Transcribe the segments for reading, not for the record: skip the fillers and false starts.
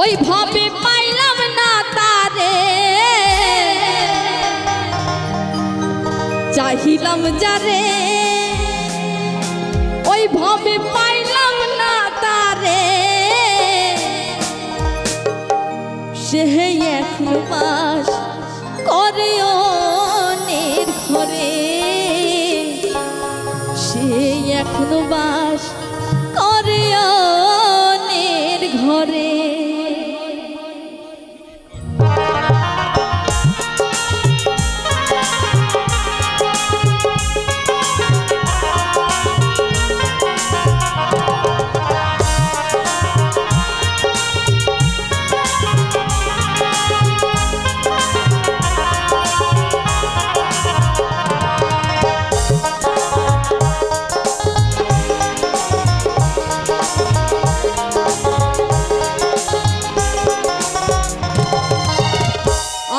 ওইভাবে পাইলাম না তারে, চাহিলাম যারে ওইভাবে পাইলাম না তারে, সে এখন বাস করে অন্যের ঘরে, সে এখন বাস করে অন্যের ঘরে।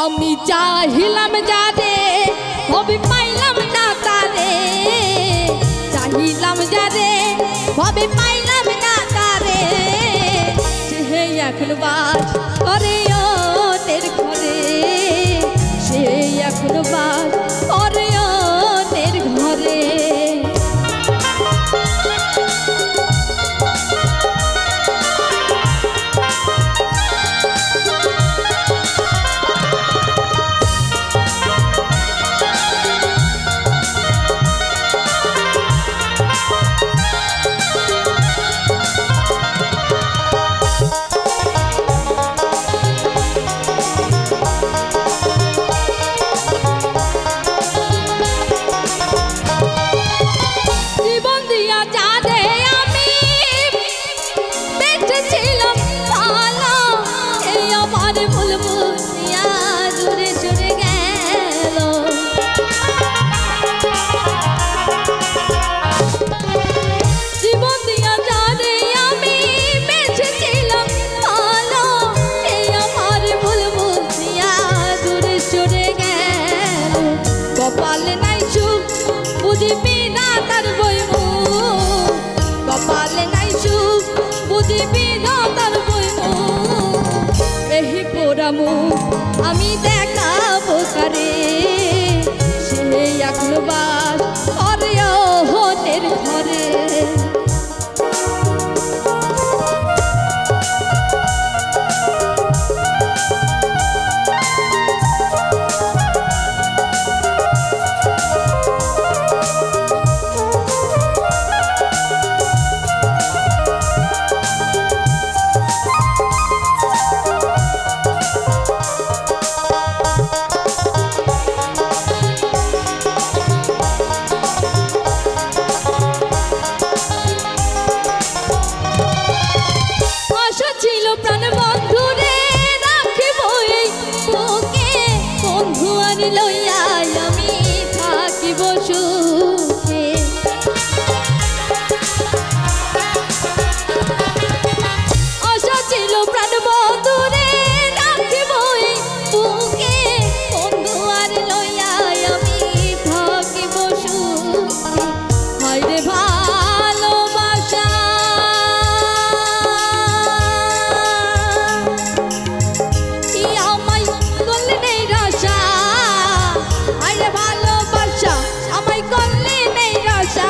আমি চাহিলাম যারে ভাবে পাইলাম না তারে, চাহিলাম যারে ভাবে পাইলাম না তারে, সে এখন বাস করে অন্যের ঘরে, সে এখন বাস করে অন্যের ঘরে। কপালে নাই সুখ বুঝিবি না তার বইমুখ, কপালে নাই সুখ বুঝিবি না তার বইমুখ, এই পোড়া মুখ আমি দেখাবো কারে, সে এখন বাস করে অন্যের ঘরে। লইয়া আমি থাকিব সুখে, আশা ছিল প্রাণ বন্ধুরে রাখিব বুকে, বন্ধু আর লইয়া আমি থাকিব সুখে। হায়রে ভালোবাসা আমায় করলে নেই রাশা,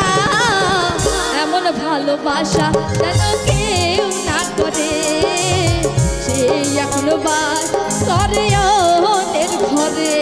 এমন ভালোবাসা যেন কেউ না করে, সে এখন বাস করে অন্যের ঘরে।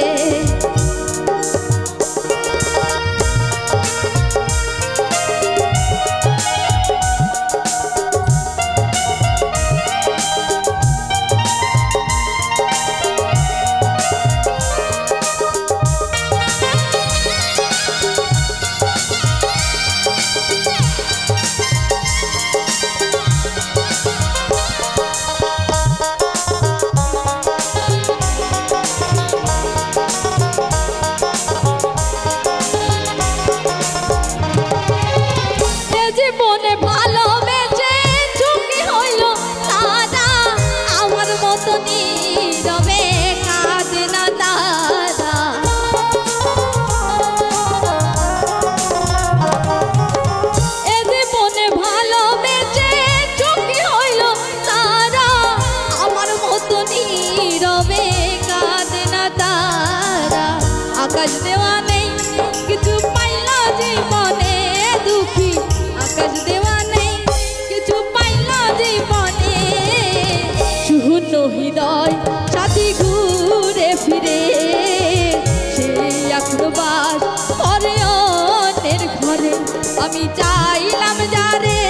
হৃদয় সাথী ঘুরে ফিরে সে এখনো বাস করে অন্যের ঘরে। আমি চাইলাম যারে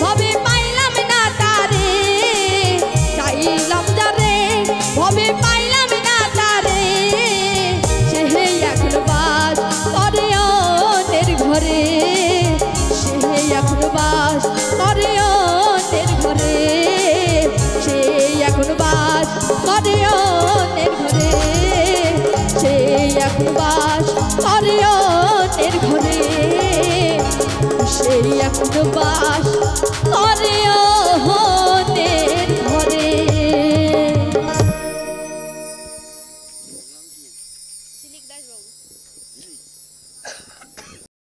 ভবে পাইলাম না তারে, চাইলাম যারে ভবে পাইলাম না তারে, সে এখনো বাস করে অন্যের ঘরে, সে এখনো বাস করে অন্যের ঘরে, সে এখনো বাস করে অন্যের ঘরে, সে এখনো বাস করে অন্যের ঘরে, সে এখনো বাস